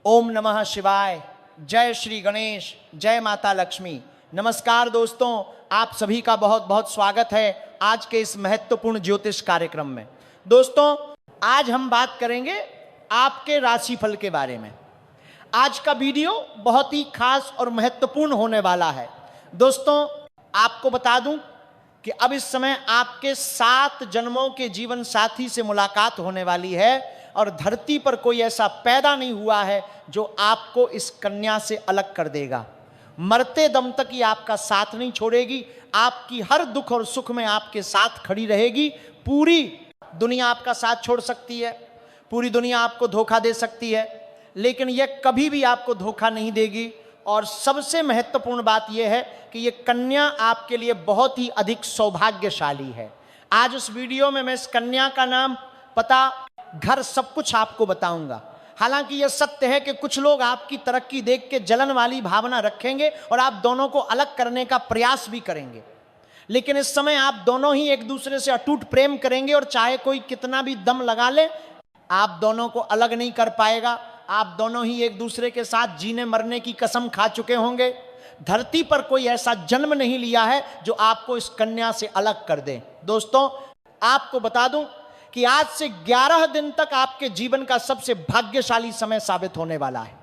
ओम नमः शिवाय। जय श्री गणेश, जय माता लक्ष्मी। नमस्कार दोस्तों, आप सभी का बहुत बहुत स्वागत है आज के इस महत्वपूर्ण ज्योतिष कार्यक्रम में। दोस्तों, आज हम बात करेंगे आपके राशिफल के बारे में। आज का वीडियो बहुत ही खास और महत्वपूर्ण होने वाला है। दोस्तों, आपको बता दूं कि अब इस समय आपके 7 जन्मों के जीवन साथी से मुलाकात होने वाली है और धरती पर कोई ऐसा पैदा नहीं हुआ है जो आपको इस कन्या से अलग कर देगा। मरते दम तक ये आपका साथ नहीं छोड़ेगी, आपकी हर दुख और सुख में आपके साथ खड़ी रहेगी। पूरी दुनिया आपका साथ छोड़ सकती है, पूरी दुनिया आपको धोखा दे सकती है, लेकिन यह कभी भी आपको धोखा नहीं देगी। और सबसे महत्वपूर्ण बात यह है कि यह कन्या आपके लिए बहुत ही अधिक सौभाग्यशाली है। आज उस वीडियो में मैं इस कन्या का नाम, पता, घर, सब कुछ आपको बताऊंगा। हालांकि यह सत्य है कि कुछ लोग आपकी तरक्की देख के जलन वाली भावना रखेंगे और आप दोनों को अलग करने का प्रयास भी करेंगे, लेकिन इस समय आप दोनों ही एक दूसरे से अटूट प्रेम करेंगे और चाहे कोई कितना भी दम लगा ले, आप दोनों को अलग नहीं कर पाएगा। आप दोनों ही एक दूसरे के साथ जीने मरने की कसम खा चुके होंगे। धरती पर कोई ऐसा जन्म नहीं लिया है जो आपको इस कन्या से अलग कर दे। दोस्तों, आपको बता दूं कि आज से 11 दिन तक आपके जीवन का सबसे भाग्यशाली समय साबित होने वाला है।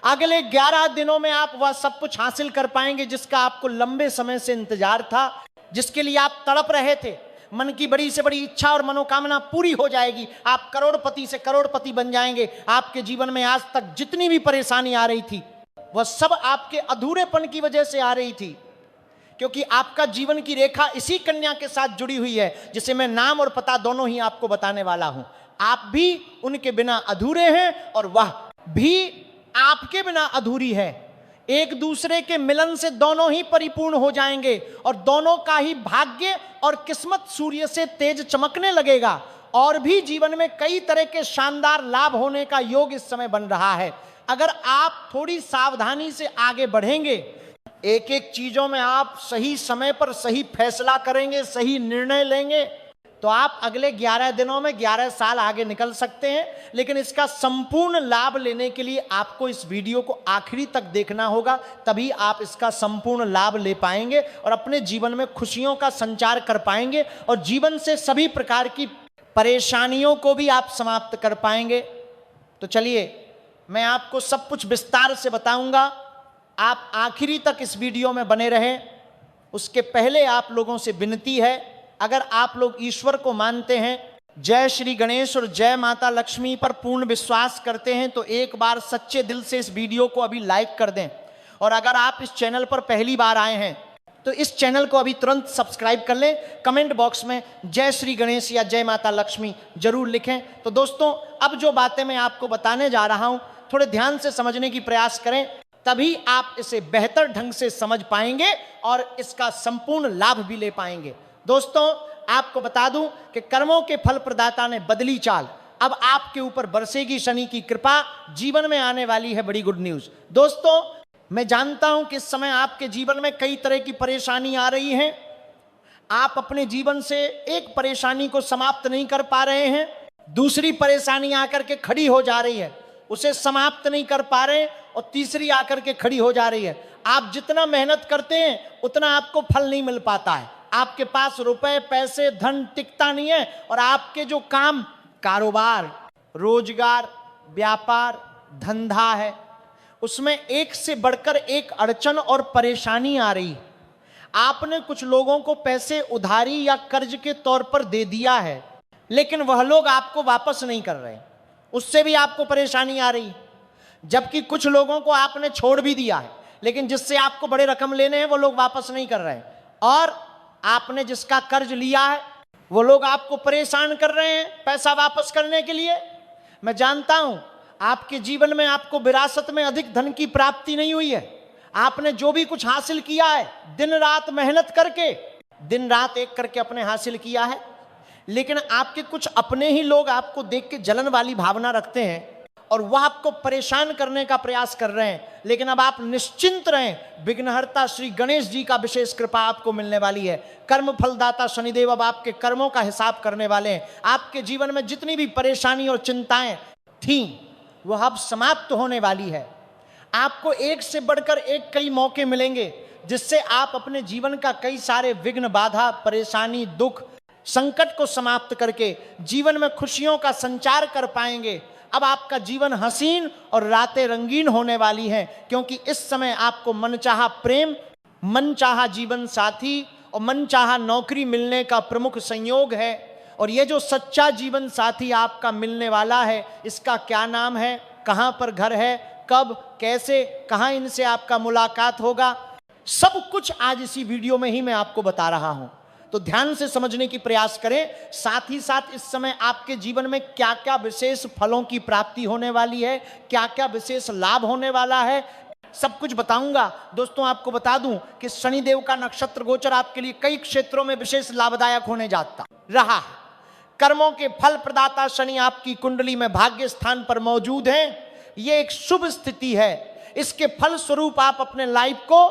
अगले 11 दिनों में आप वह सब कुछ हासिल कर पाएंगे जिसका आपको लंबे समय से इंतजार था, जिसके लिए आप तड़प रहे थे। मन की बड़ी से बड़ी इच्छा और मनोकामना पूरी हो जाएगी। आप करोड़पति से करोड़पति बन जाएंगे। आपके जीवन में आज तक जितनी भी परेशानी आ रही थी वह सब आपके अधूरेपन की वजह से आ रही थी, क्योंकि आपका जीवन की रेखा इसी कन्या के साथ जुड़ी हुई है, जिसे मैं नाम और पता दोनों ही आपको बताने वाला हूं। आप भी उनके बिना अधूरे हैं और वह भी आपके बिना अधूरी है। एक दूसरे के मिलन से दोनों ही परिपूर्ण हो जाएंगे और दोनों का ही भाग्य और किस्मत सूर्य से तेज चमकने लगेगा। और भी जीवन में कई तरह के शानदार लाभ होने का योग इस समय बन रहा है। अगर आप थोड़ी सावधानी से आगे बढ़ेंगे, एक एक चीजों में आप सही समय पर सही फैसला करेंगे, सही निर्णय लेंगे, तो आप अगले 11 दिनों में 11 साल आगे निकल सकते हैं। लेकिन इसका संपूर्ण लाभ लेने के लिए आपको इस वीडियो को आखिरी तक देखना होगा, तभी आप इसका संपूर्ण लाभ ले पाएंगे और अपने जीवन में खुशियों का संचार कर पाएंगे और जीवन से सभी प्रकार की परेशानियों को भी आप समाप्त कर पाएंगे। तो चलिए, मैं आपको सब कुछ विस्तार से बताऊंगा। आप आखिरी तक इस वीडियो में बने रहें। उसके पहले आप लोगों से विनती है, अगर आप लोग ईश्वर को मानते हैं, जय श्री गणेश और जय माता लक्ष्मी पर पूर्ण विश्वास करते हैं, तो एक बार सच्चे दिल से इस वीडियो को अभी लाइक कर दें। और अगर आप इस चैनल पर पहली बार आए हैं तो इस चैनल को अभी तुरंत सब्सक्राइब कर लें। कमेंट बॉक्स में जय श्री गणेश या जय माता लक्ष्मी जरूर लिखें। तो दोस्तों, अब जो बातें मैं आपको बताने जा रहा हूं, थोड़े ध्यान से समझने की प्रयास करें, तभी आप इसे बेहतर ढंग से समझ पाएंगे और इसका संपूर्ण लाभ भी ले पाएंगे। दोस्तों, आपको बता दूं कि कर्मों के फल प्रदाता ने बदली चाल। अब आपके ऊपर बरसेगी शनि की कृपा। जीवन में आने वाली है बड़ी गुड न्यूज। दोस्तों, मैं जानता हूं कि इस समय आपके जीवन में कई तरह की परेशानी आ रही है। आप अपने जीवन से एक परेशानी को समाप्त नहीं कर पा रहे हैं, दूसरी परेशानी आकर के खड़ी हो जा रही है, उसे समाप्त नहीं कर पा रहे और तीसरी आकर के खड़ी हो जा रही है। आप जितना मेहनत करते हैं उतना आपको फल नहीं मिल पाता है। आपके पास रुपए, पैसे, धन टिकता नहीं है और आपके जो काम, कारोबार, रोजगार, व्यापार, धंधा है, उसमें एक से बढ़कर एक अड़चन और परेशानी आ रही। आपने कुछ लोगों को पैसे उधारी या कर्ज के तौर पर दे दिया है, लेकिन वह लोग आपको वापस नहीं कर रहे, उससे भी आपको परेशानी आ रही। जबकि कुछ लोगों को आपने छोड़ भी दिया है, लेकिन जिससे आपको बड़े रकम लेने हैं वो लोग वापस नहीं कर रहे हैं। और आपने जिसका कर्ज लिया है वो लोग आपको परेशान कर रहे हैं पैसा वापस करने के लिए। मैं जानता हूं आपके जीवन में आपको विरासत में अधिक धन की प्राप्ति नहीं हुई है। आपने जो भी कुछ हासिल किया है दिन रात मेहनत करके, दिन रात एक करके अपने हासिल किया है, लेकिन आपके कुछ अपने ही लोग आपको देख के जलन वाली भावना रखते हैं और वह आपको परेशान करने का प्रयास कर रहे हैं। लेकिन अब आप निश्चिंत रहें, विघ्नहर्ता श्री गणेश जी का विशेष कृपा आपको मिलने वाली है। कर्म फलदाता शनिदेव अब आपके कर्मों का हिसाब करने वाले हैं। आपके जीवन में जितनी भी परेशानी और चिंताएं थीं वह अब समाप्त होने वाली है। आपको एक से बढ़कर एक कई मौके मिलेंगे जिससे आप अपने जीवन का कई सारे विघ्न, बाधा, परेशानी, दुख, संकट को समाप्त करके जीवन में खुशियों का संचार कर पाएंगे। अब आपका जीवन हसीन और रातें रंगीन होने वाली हैं, क्योंकि इस समय आपको मनचाहा प्रेम, मनचाहा जीवन साथी और मनचाहा नौकरी मिलने का प्रमुख संयोग है। और ये जो सच्चा जीवन साथी आपका मिलने वाला है, इसका क्या नाम है, कहाँ पर घर है, कब, कैसे, कहाँ इनसे आपका मुलाकात होगा, सब कुछ आज इसी वीडियो में ही मैं आपको बता रहा हूं। तो ध्यान से समझने की प्रयास करें। साथ ही साथ इस समय आपके जीवन में क्या क्या विशेष फलों की प्राप्ति होने वाली है, क्या क्या विशेष लाभ होने वाला है, सब कुछ बताऊंगा। दोस्तों, आपको बता दूं कि शनिदेव का नक्षत्र गोचर आपके लिए कई क्षेत्रों में विशेष लाभदायक होने जाता रहा है। कर्मों के फल प्रदाता शनि आपकी कुंडली में भाग्य स्थान पर मौजूद हैं। यह एक शुभ स्थिति है। इसके फल स्वरूप आप अपने लाइफ को,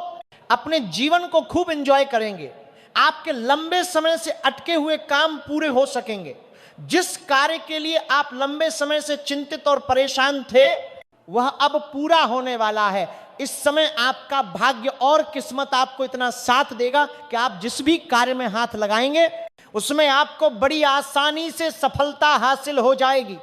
अपने जीवन को खूब एंजॉय करेंगे। आपके लंबे समय से अटके हुए काम पूरे हो सकेंगे। जिस कार्य के लिए आप लंबे समय से चिंतित और परेशान थे, वह अब पूरा होने वाला है। इस समय आपका भाग्य और किस्मत आपको इतना साथ देगा कि आप जिस भी कार्य में हाथ लगाएंगे उसमें आपको बड़ी आसानी से सफलता हासिल हो जाएगी।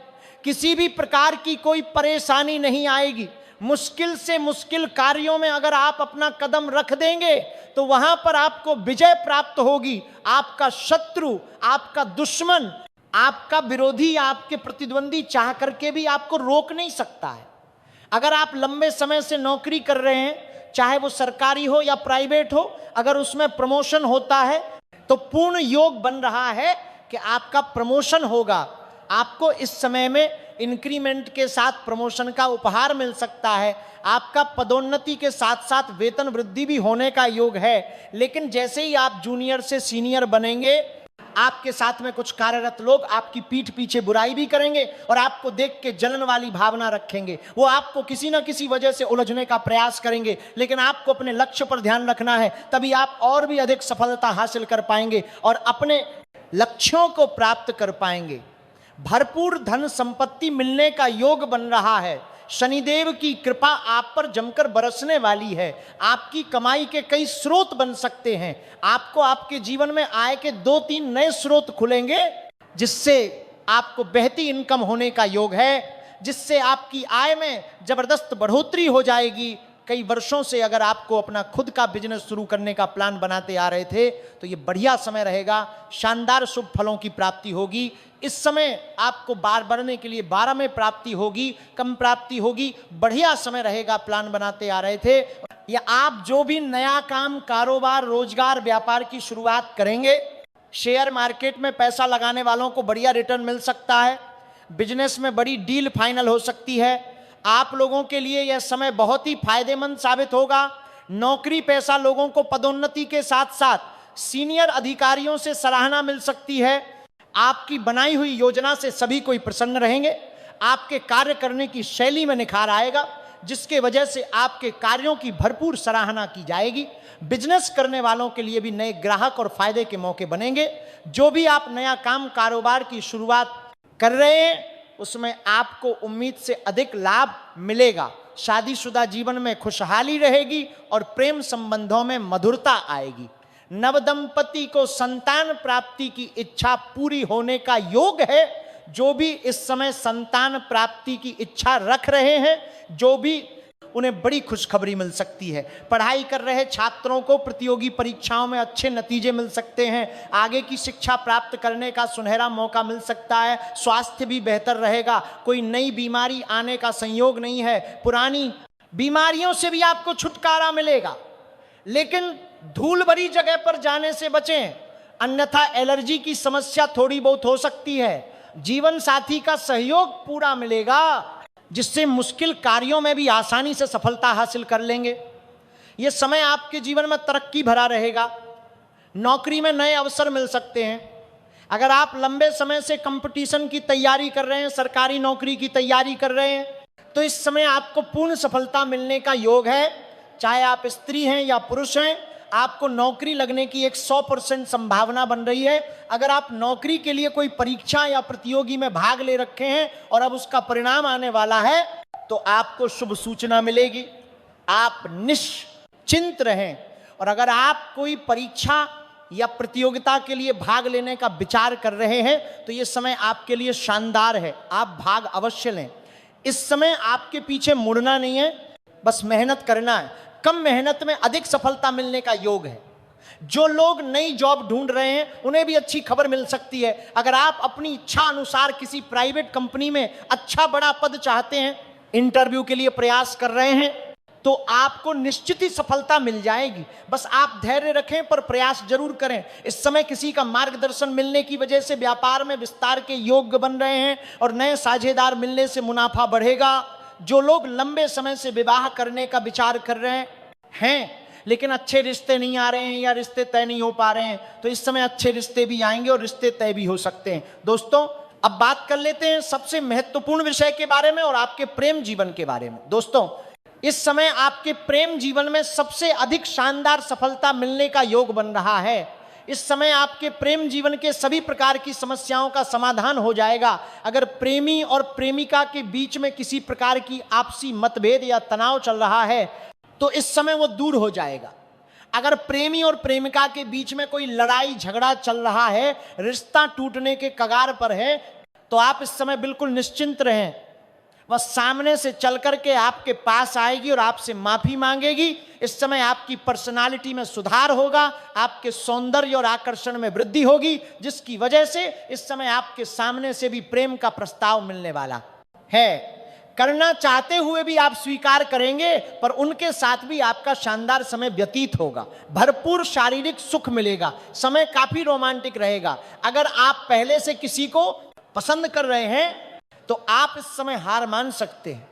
किसी भी प्रकार की कोई परेशानी नहीं आएगी। मुश्किल से मुश्किल कार्यों में अगर आप अपना कदम रख देंगे तो वहां पर आपको विजय प्राप्त होगी। आपका शत्रु, आपका दुश्मन, आपका विरोधी, आपके प्रतिद्वंदी चाह करके भी आपको रोक नहीं सकता है। अगर आप लंबे समय से नौकरी कर रहे हैं, चाहे वो सरकारी हो या प्राइवेट हो, अगर उसमें प्रमोशन होता है तो पूर्ण योग बन रहा है कि आपका प्रमोशन होगा। आपको इस समय में इंक्रीमेंट के साथ प्रमोशन का उपहार मिल सकता है। आपका पदोन्नति के साथ साथ वेतन वृद्धि भी होने का योग है। लेकिन जैसे ही आप जूनियर से सीनियर बनेंगे, आपके साथ में कुछ कार्यरत लोग आपकी पीठ पीछे बुराई भी करेंगे और आपको देख के जलन वाली भावना रखेंगे। वो आपको किसी ना किसी वजह से उलझने का प्रयास करेंगे, लेकिन आपको अपने लक्ष्य पर ध्यान रखना है, तभी आप और भी अधिक सफलता हासिल कर पाएंगे और अपने लक्ष्यों को प्राप्त कर पाएंगे। भरपूर धन संपत्ति मिलने का योग बन रहा है। शनिदेव की कृपा आप पर जमकर बरसने वाली है। आपकी कमाई के कई स्रोत बन सकते हैं। आपको आपके जीवन में आय के 2-3 नए स्रोत खुलेंगे, जिससे आपको बेहतरीन इनकम होने का योग है, जिससे आपकी आय में जबरदस्त बढ़ोतरी हो जाएगी। कई वर्षों से अगर आपको अपना खुद का बिजनेस शुरू करने का प्लान बनाते आ रहे थे तो ये बढ़िया समय रहेगा। शानदार शुभ फलों की प्राप्ति होगी। इस समय आपको बार बढ़ने के लिए 12 में प्राप्ति होगी, कम प्राप्ति होगी। बढ़िया समय रहेगा। प्लान बनाते आ रहे थे या आप जो भी नया काम, कारोबार, रोजगार, व्यापार की शुरुआत करेंगे, शेयर मार्केट में पैसा लगाने वालों को बढ़िया रिटर्न मिल सकता है। बिजनेस में बड़ी डील फाइनल हो सकती है। आप लोगों के लिए यह समय बहुत ही फायदेमंद साबित होगा। नौकरी पेशा लोगों को पदोन्नति के साथ साथ सीनियर अधिकारियों से सराहना मिल सकती है। आपकी बनाई हुई योजना से सभी कोई प्रसन्न रहेंगे। आपके कार्य करने की शैली में निखार आएगा, जिसके वजह से आपके कार्यों की भरपूर सराहना की जाएगी। बिजनेस करने वालों के लिए भी नए ग्राहक और फायदे के मौके बनेंगे। जो भी आप नया काम, कारोबार की शुरुआत कर रहे हैं, उसमें आपको उम्मीद से अधिक लाभ मिलेगा। शादीशुदा जीवन में खुशहाली रहेगी और प्रेम संबंधों में मधुरता आएगी। नवदंपति को संतान प्राप्ति की इच्छा पूरी होने का योग है। जो भी इस समय संतान प्राप्ति की इच्छा रख रहे हैं, जो भी, उन्हें बड़ी खुशखबरी मिल सकती है। पढ़ाई कर रहे छात्रों को प्रतियोगी परीक्षाओं में अच्छे नतीजे मिल सकते हैं। आगे की शिक्षा प्राप्त करने का सुनहरा मौका मिल सकता है। स्वास्थ्य भी बेहतर रहेगा। कोई नई बीमारी आने का संयोग नहीं है। पुरानी बीमारियों से भी आपको छुटकारा मिलेगा, लेकिन धूल भरी जगह पर जाने से बचें, अन्यथा एलर्जी की समस्या थोड़ी बहुत हो सकती है। जीवन साथी का सहयोग पूरा मिलेगा, जिससे मुश्किल कार्यों में भी आसानी से सफलता हासिल कर लेंगे। यह समय आपके जीवन में तरक्की भरा रहेगा। नौकरी में नए अवसर मिल सकते हैं। अगर आप लंबे समय से कंपटीशन की तैयारी कर रहे हैं, सरकारी नौकरी की तैयारी कर रहे हैं, तो इस समय आपको पूर्ण सफलता मिलने का योग है। चाहे आप स्त्री हैं या पुरुष हैं, आपको नौकरी लगने की एक 100% संभावना बन रही है। अगर आप नौकरी के लिए कोई परीक्षा या प्रतियोगी में भाग ले रखे हैं और अब उसका परिणाम आने वाला है, तो आपको शुभ सूचना मिलेगी। आप निश्चिंत रहें। और अगर आप कोई परीक्षा या प्रतियोगिता के लिए भाग लेने का विचार कर रहे हैं, तो यह समय आपके लिए शानदार है। आप भाग अवश्य लें। इस समय आपके पीछे मुड़ना नहीं है, बस मेहनत करना है। कम मेहनत में अधिक सफलता मिलने का योग है। जो लोग नई जॉब ढूंढ रहे हैं उन्हें भी अच्छी खबर मिल सकती है। अगर आप अपनी इच्छा अनुसार किसी प्राइवेट कंपनी में अच्छा बड़ा पद चाहते हैं, इंटरव्यू के लिए प्रयास कर रहे हैं, तो आपको निश्चित ही सफलता मिल जाएगी। बस आप धैर्य रखें पर प्रयास जरूर करें। इस समय किसी का मार्गदर्शन मिलने की वजह से व्यापार में विस्तार के योग बन रहे हैं और नए साझेदार मिलने से मुनाफा बढ़ेगा। जो लोग लंबे समय से विवाह करने का विचार कर रहे हैं लेकिन अच्छे रिश्ते नहीं आ रहे हैं या रिश्ते तय नहीं हो पा रहे हैं, तो इस समय अच्छे रिश्ते भी आएंगे और रिश्ते तय भी हो सकते हैं। दोस्तों, अब बात कर लेते हैं सबसे महत्वपूर्ण विषय के बारे में और आपके प्रेम जीवन के बारे में। दोस्तों, इस समय आपके प्रेम जीवन में सबसे अधिक शानदार सफलता मिलने का योग बन रहा है। इस समय आपके प्रेम जीवन के सभी प्रकार की समस्याओं का समाधान हो जाएगा। अगर प्रेमी और प्रेमिका के बीच में किसी प्रकार की आपसी मतभेद या तनाव चल रहा है, तो इस समय वो दूर हो जाएगा। अगर प्रेमी और प्रेमिका के बीच में कोई लड़ाई झगड़ा चल रहा है, रिश्ता टूटने के कगार पर है, तो आप इस समय बिल्कुल निश्चिंत रहें। वह सामने से चल करके आपके पास आएगी और आपसे माफी मांगेगी। इस समय आपकी पर्सनालिटी में सुधार होगा, आपके सौंदर्य और आकर्षण में वृद्धि होगी, जिसकी वजह से इस समय आपके सामने से भी प्रेम का प्रस्ताव मिलने वाला है। करना चाहते हुए भी आप स्वीकार करेंगे, पर उनके साथ भी आपका शानदार समय व्यतीत होगा। भरपूर शारीरिक सुख मिलेगा, समय काफी रोमांटिक रहेगा। अगर आप पहले से किसी को पसंद कर रहे हैं तो आप इस समय हार मान सकते हैं।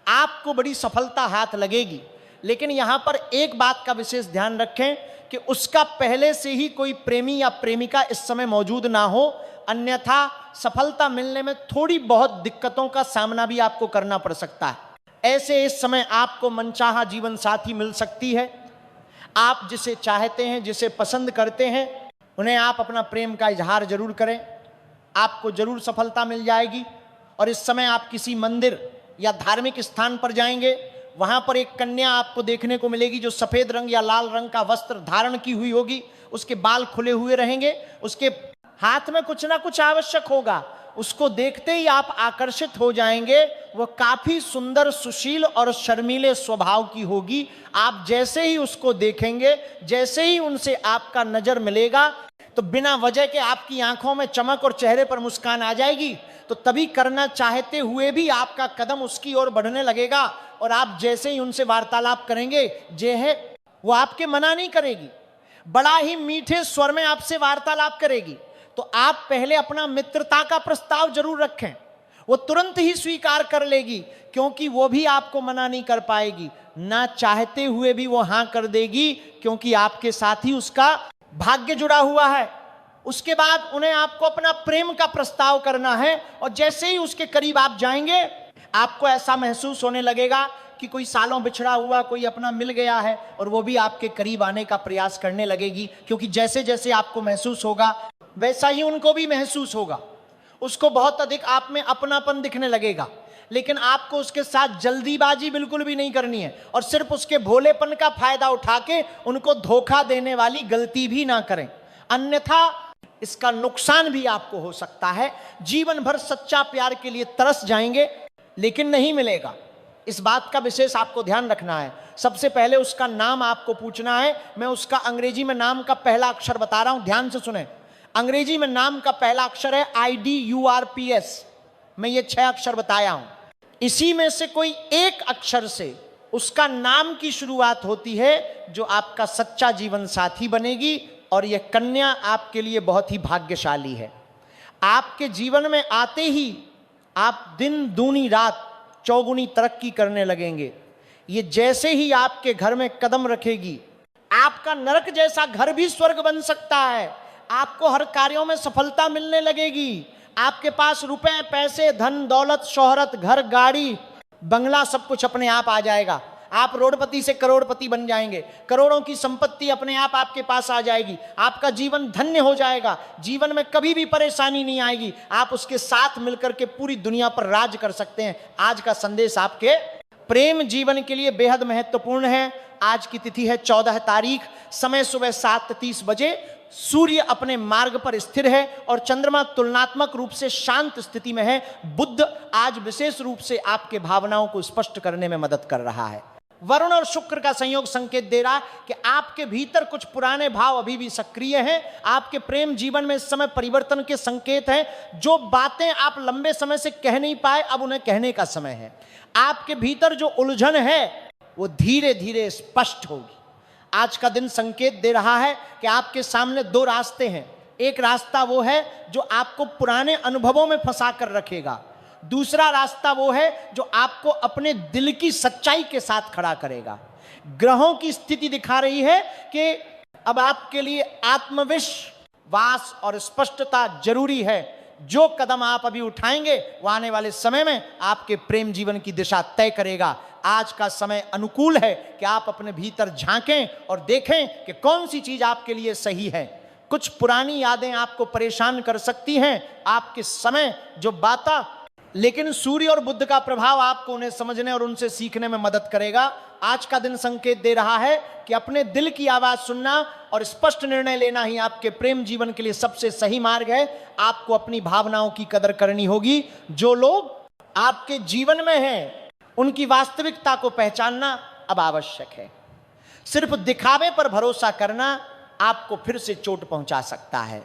आपको बड़ी सफलता हाथ लगेगी, लेकिन यहां पर एक बात का विशेष ध्यान रखें कि उसका पहले से ही कोई प्रेमी या प्रेमिका इस समय मौजूद ना हो, अन्यथा सफलता मिलने में थोड़ी बहुत दिक्कतों का सामना भी आपको करना पड़ सकता है। ऐसे इस समय आपको मनचाहा जीवन साथी मिल सकती है। आप जिसे चाहते हैं, जिसे पसंद करते हैं, उन्हें आप अपना प्रेम का इजहार जरूर करें, आपको जरूर सफलता मिल जाएगी। और इस समय आप किसी मंदिर या धार्मिक स्थान पर जाएंगे, वहां पर एक कन्या आपको देखने को मिलेगी जो सफेद रंग या लाल रंग का वस्त्र धारण की हुई होगी। उसके बाल खुले हुए रहेंगे, उसके हाथ में कुछ ना कुछ आवश्यक होगा। उसको देखते ही आप आकर्षित हो जाएंगे। वह काफी सुंदर, सुशील और शर्मीले स्वभाव की होगी। आप जैसे ही उसको देखेंगे, जैसे ही उनसे आपका नजर मिलेगा, तो बिना वजह के आपकी आंखों में चमक और चेहरे पर मुस्कान आ जाएगी। तो तभी करना चाहते हुए भी आपका कदम उसकी ओर बढ़ने लगेगा और आप जैसे ही उनसे वार्तालाप करेंगे, जे है वो आपके मना नहीं करेगी, बड़ा ही मीठे स्वर में आपसे वार्तालाप करेगी। तो आप पहले अपना मित्रता का प्रस्ताव जरूर रखें। वो तुरंत ही स्वीकार कर लेगी, क्योंकि वो भी आपको मना नहीं कर पाएगी। ना चाहते हुए भी वो हां कर देगी, क्योंकि आपके साथ ही उसका भाग्य जुड़ा हुआ है। उसके बाद उन्हें आपको अपना प्रेम का प्रस्ताव करना है और जैसे ही उसके करीब आप जाएंगे, आपको ऐसा महसूस होने लगेगा कि कोई सालों बिछड़ा हुआ कोई अपना मिल गया है और वो भी आपके करीब आने का प्रयास करने लगेगी। क्योंकि जैसे जैसे आपको महसूस होगा, वैसा ही उनको भी महसूस होगा। उसको बहुत अधिक आप में अपनापन दिखने लगेगा। लेकिन आपको उसके साथ जल्दीबाजी बिल्कुल भी नहीं करनी है और सिर्फ उसके भोलेपन का फायदा उठा के उनको धोखा देने वाली गलती भी ना करें, अन्यथा इसका नुकसान भी आपको हो सकता है। जीवन भर सच्चा प्यार के लिए तरस जाएंगे, लेकिन नहीं मिलेगा। इस बात का विशेष आपको ध्यान रखना है। सबसे पहले उसका नाम आपको पूछना है। मैं उसका अंग्रेजी में नाम का पहला अक्षर बता रहा हूं, ध्यान से सुने। अंग्रेजी में नाम का पहला अक्षर है IDURPS। मैं ये 6 अक्षर बताया हूं। इसी में से कोई एक अक्षर से उसका नाम की शुरुआत होती है, जो आपका सच्चा जीवन साथी बनेगी। और यह कन्या आपके लिए बहुत ही भाग्यशाली है। आपके जीवन में आते ही आप दिन दूनी रात चौगुनी तरक्की करने लगेंगे। ये जैसे ही आपके घर में कदम रखेगी, आपका नरक जैसा घर भी स्वर्ग बन सकता है। आपको हर कार्यों में सफलता मिलने लगेगी। आपके पास रुपए, पैसे, धन दौलत, शोहरत, घर, गाड़ी, बंगला, सब कुछ अपने आप आ जाएगा। आप रोडपति से करोड़पति बन जाएंगे, करोड़ों की संपत्ति अपने आप आपके पास आ जाएगी, आपका जीवन धन्य हो जाएगा, जीवन में कभी भी परेशानी नहीं आएगी, आप उसके साथ मिलकर के पूरी दुनिया पर राज कर सकते हैं। आज का संदेश आपके प्रेम जीवन के लिए बेहद महत्वपूर्ण है। आज की तिथि है 14 तारीख, समय सुबह 7:30 बजे। सूर्य अपने मार्ग पर स्थिर है और चंद्रमा तुलनात्मक रूप से शांत स्थिति में है। बुध आज विशेष रूप से आपके भावनाओं को स्पष्ट करने में मदद कर रहा है। वरुण और शुक्र का संयोग संकेत दे रहा कि आपके भीतर कुछ पुराने भाव अभी भी सक्रिय हैं। आपके प्रेम जीवन में इस समय परिवर्तन के संकेत हैं। जो बातें आप लंबे समय से कह नहीं पाए, अब उन्हें कहने का समय है। आपके भीतर जो उलझन है वो धीरे धीरे स्पष्ट होगी। आज का दिन संकेत दे रहा है कि आपके सामने दो रास्ते हैं। एक रास्ता वो है जो आपको पुराने अनुभवों में फंसा कर रखेगा, दूसरा रास्ता वो है जो आपको अपने दिल की सच्चाई के साथ खड़ा करेगा। ग्रहों की स्थिति दिखा रही है कि अब आपके लिए आत्मविश्वास और स्पष्टता जरूरी है। जो कदम आप अभी उठाएंगे वो आने वाले समय में आपके प्रेम जीवन की दिशा तय करेगा। आज का समय अनुकूल है कि आप अपने भीतर झांकें और देखें कि कौन सी चीज आपके लिए सही है। कुछ पुरानी यादें आपको परेशान कर सकती हैं आपके समय जो बातें, लेकिन सूर्य और बुध का प्रभाव आपको उन्हें समझने और उनसे सीखने में मदद करेगा। आज का दिन संकेत दे रहा है कि अपने दिल की आवाज सुनना और स्पष्ट निर्णय लेना ही आपके प्रेम जीवन के लिए सबसे सही मार्ग है। आपको अपनी भावनाओं की कदर करनी होगी। जो लोग आपके जीवन में हैं उनकी वास्तविकता को पहचानना अब आवश्यक है। सिर्फ दिखावे पर भरोसा करना आपको फिर से चोट पहुंचा सकता है।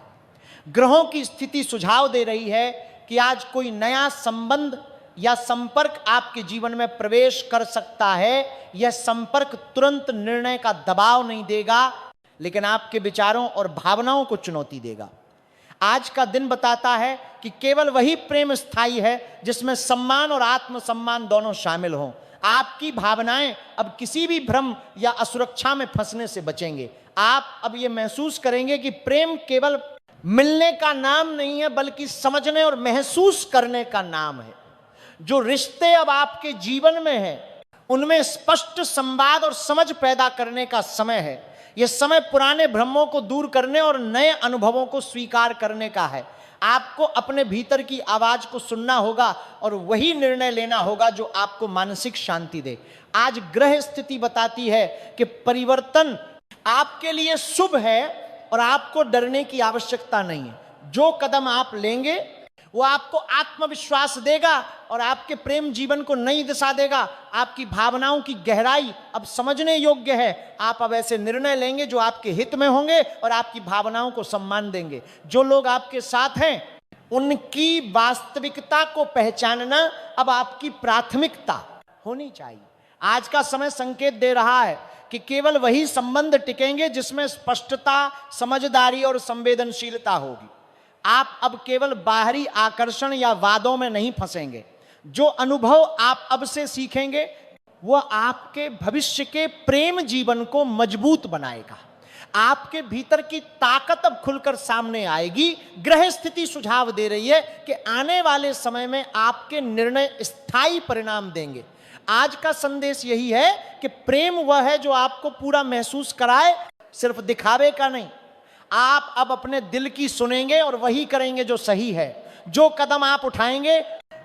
ग्रहों की स्थिति सुझाव दे रही है कि आज कोई नया संबंध या संपर्क आपके जीवन में प्रवेश कर सकता है। यह संपर्क तुरंत निर्णय का दबाव नहीं देगा, लेकिन आपके विचारों और भावनाओं को चुनौती देगा। आज का दिन बताता है कि केवल वही प्रेम स्थायी है जिसमें सम्मान और आत्मसम्मान दोनों शामिल हों। आपकी भावनाएं अब किसी भी भ्रम या असुरक्षा में फंसने से बचेंगे। आप अब ये महसूस करेंगे कि प्रेम केवल मिलने का नाम नहीं है, बल्कि समझने और महसूस करने का नाम है। जो रिश्ते अब आपके जीवन में हैं उनमें स्पष्ट संवाद और समझ पैदा करने का समय है। यह समय पुराने भ्रमों को दूर करने और नए अनुभवों को स्वीकार करने का है। आपको अपने भीतर की आवाज को सुनना होगा और वही निर्णय लेना होगा जो आपको मानसिक शांति दे। आज ग्रह स्थिति बताती है कि परिवर्तन आपके लिए शुभ है और आपको डरने की आवश्यकता नहीं है। जो कदम आप लेंगे वो आपको आत्मविश्वास देगा और आपके प्रेम जीवन को नई दिशा देगा। आपकी भावनाओं की गहराई अब समझने योग्य है। आप अब ऐसे निर्णय लेंगे जो आपके हित में होंगे और आपकी भावनाओं को सम्मान देंगे। जो लोग आपके साथ हैं उनकी वास्तविकता को पहचानना अब आपकी प्राथमिकता होनी चाहिए। आज का समय संकेत दे रहा है कि केवल वही संबंध टिकेंगे जिसमें स्पष्टता, समझदारी और संवेदनशीलता होगी। आप अब केवल बाहरी आकर्षण या वादों में नहीं फंसेंगे। जो अनुभव आप अब से सीखेंगे वो आपके भविष्य के प्रेम जीवन को मजबूत बनाएगा। आपके भीतर की ताकत अब खुलकर सामने आएगी। ग्रह स्थिति सुझाव दे रही है कि आने वाले समय में आपके निर्णय स्थायी परिणाम देंगे। आज का संदेश यही है कि प्रेम वह है जो आपको पूरा महसूस कराए, सिर्फ दिखावे का नहीं। आप अब अपने दिल की सुनेंगे और वही करेंगे जो सही है। जो कदम आप उठाएंगे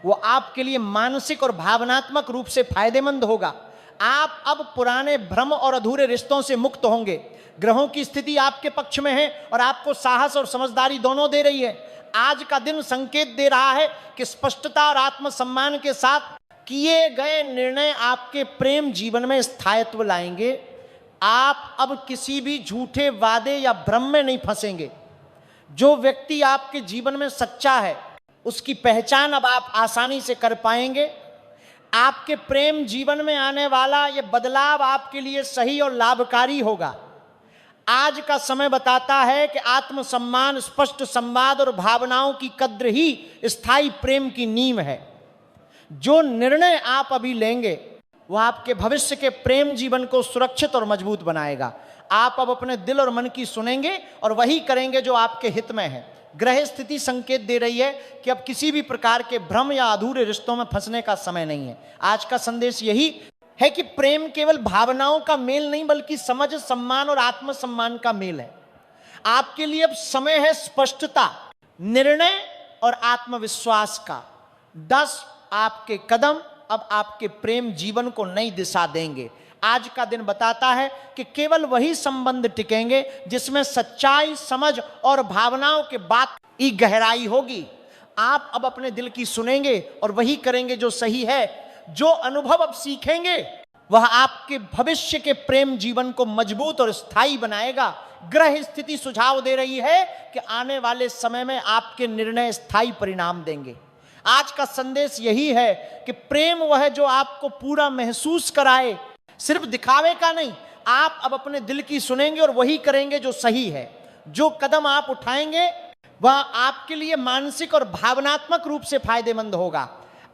वो आपके लिए मानसिक और भावनात्मक रूप से फायदेमंद होगा। आप अब पुराने भ्रम और अधूरे रिश्तों से मुक्त होंगे। ग्रहों की स्थिति आपके पक्ष में है और आपको साहस और समझदारी दोनों दे रही है। आज का दिन संकेत दे रहा है कि स्पष्टता और आत्मसम्मान के साथ किए गए निर्णय आपके प्रेम जीवन में स्थायित्व लाएंगे। आप अब किसी भी झूठे वादे या भ्रम में नहीं फंसेंगे। जो व्यक्ति आपके जीवन में सच्चा है उसकी पहचान अब आप आसानी से कर पाएंगे। आपके प्रेम जीवन में आने वाला यह बदलाव आपके लिए सही और लाभकारी होगा। आज का समय बताता है कि आत्मसम्मान, स्पष्ट संवाद और भावनाओं की कद्र ही स्थायी प्रेम की नींव है। जो निर्णय आप अभी लेंगे वह आपके भविष्य के प्रेम जीवन को सुरक्षित और मजबूत बनाएगा। आप अब अपने दिल और मन की सुनेंगे और वही करेंगे जो आपके हित में है। ग्रह स्थिति संकेत दे रही है कि अब किसी भी प्रकार के भ्रम या अधूरे रिश्तों में फंसने का समय नहीं है। आज का संदेश यही है कि प्रेम केवल भावनाओं का मेल नहीं बल्कि समझ, सम्मान और आत्मसम्मान का मेल है। आपके लिए अब समय है स्पष्टता, निर्णय और आत्मविश्वास का। 10 आपके कदम अब आपके प्रेम जीवन को नई दिशा देंगे। आज का दिन बताता है कि केवल वही संबंध टिकेंगे जिसमें सच्चाई, समझ और भावनाओं के बात की गहराई होगी। आप अब अपने दिल की सुनेंगे और वही करेंगे जो सही है। जो अनुभव अब सीखेंगे वह आपके भविष्य के प्रेम जीवन को मजबूत और स्थायी बनाएगा। ग्रह स्थिति सुझाव दे रही है कि आने वाले समय में आपके निर्णय स्थायी परिणाम देंगे। आज का संदेश यही है कि प्रेम वह है जो आपको पूरा महसूस कराए, सिर्फ दिखावे का नहीं। आप अब अपने दिल की सुनेंगे और वही करेंगे जो सही है। जो कदम आप उठाएंगे वह आपके लिए मानसिक और भावनात्मक रूप से फायदेमंद होगा।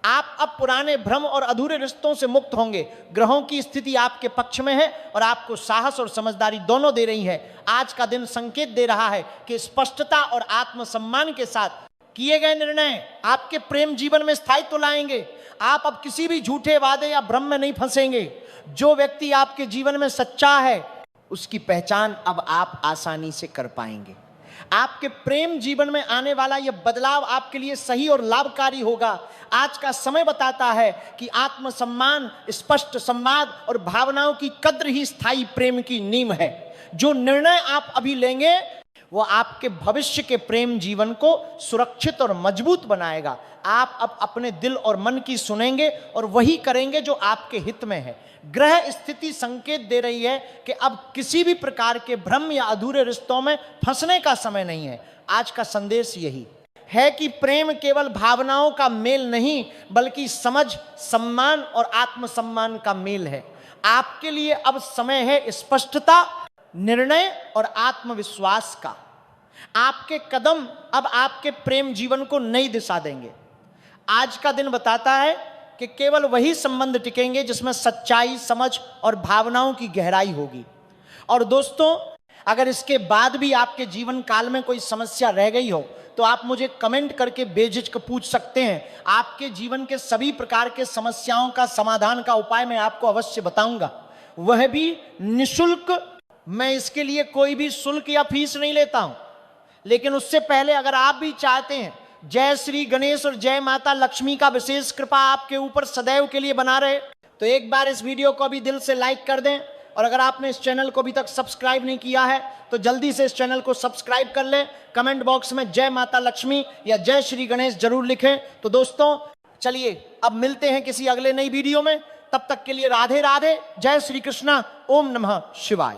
आप अब पुराने भ्रम और अधूरे रिश्तों से मुक्त होंगे। ग्रहों की स्थिति आपके पक्ष में है और आपको साहस और समझदारी दोनों दे रही है। आज का दिन संकेत दे रहा है कि स्पष्टता और आत्मसम्मान के साथ किए गए निर्णय आपके प्रेम जीवन में स्थायित्व लाएंगे। आप अब किसी भी झूठे वादे या भ्रम में नहीं फंसेंगे। जो व्यक्ति आपके जीवन में सच्चा है उसकी पहचान अब आप आसानी से कर पाएंगे। आपके प्रेम जीवन में आने वाला यह बदलाव आपके लिए सही और लाभकारी होगा। आज का समय बताता है कि आत्मसम्मान, स्पष्ट संवाद और भावनाओं की कद्र ही स्थायी प्रेम की नींव है। जो निर्णय आप अभी लेंगे वो आपके भविष्य के प्रेम जीवन को सुरक्षित और मजबूत बनाएगा। आप अब अपने दिल और मन की सुनेंगे और वही करेंगे जो आपके हित में है। ग्रह स्थिति संकेत दे रही है कि अब किसी भी प्रकार के भ्रम या अधूरे रिश्तों में फंसने का समय नहीं है। आज का संदेश यही है कि प्रेम केवल भावनाओं का मेल नहीं बल्कि समझ, सम्मान और आत्मसम्मान का मेल है। आपके लिए अब समय है स्पष्टता, निर्णय और आत्मविश्वास का। आपके कदम अब आपके प्रेम जीवन को नई दिशा देंगे। आज का दिन बताता है कि केवल वही संबंध टिकेंगे जिसमें सच्चाई, समझ और भावनाओं की गहराई होगी। और दोस्तों, अगर इसके बाद भी आपके जीवन काल में कोई समस्या रह गई हो तो आप मुझे कमेंट करके बेझिझक पूछ सकते हैं। आपके जीवन के सभी प्रकार के समस्याओं का समाधान का उपाय मैं आपको अवश्य बताऊंगा, वह भी निःशुल्क। मैं इसके लिए कोई भी शुल्क या फीस नहीं लेता हूं। लेकिन उससे पहले अगर आप भी चाहते हैं जय श्री गणेश और जय माता लक्ष्मी का विशेष कृपा आपके ऊपर सदैव के लिए बना रहे, तो एक बार इस वीडियो को अभी दिल से लाइक कर दें। और अगर आपने इस चैनल को अभी तक सब्सक्राइब नहीं किया है तो जल्दी से इस चैनल को सब्सक्राइब कर लें। कमेंट बॉक्स में जय माता लक्ष्मी या जय श्री गणेश जरूर लिखें। तो दोस्तों, चलिए अब मिलते हैं किसी अगले नई वीडियो में। तब तक के लिए राधे राधे, जय श्री कृष्णा, ओम नमः शिवाय।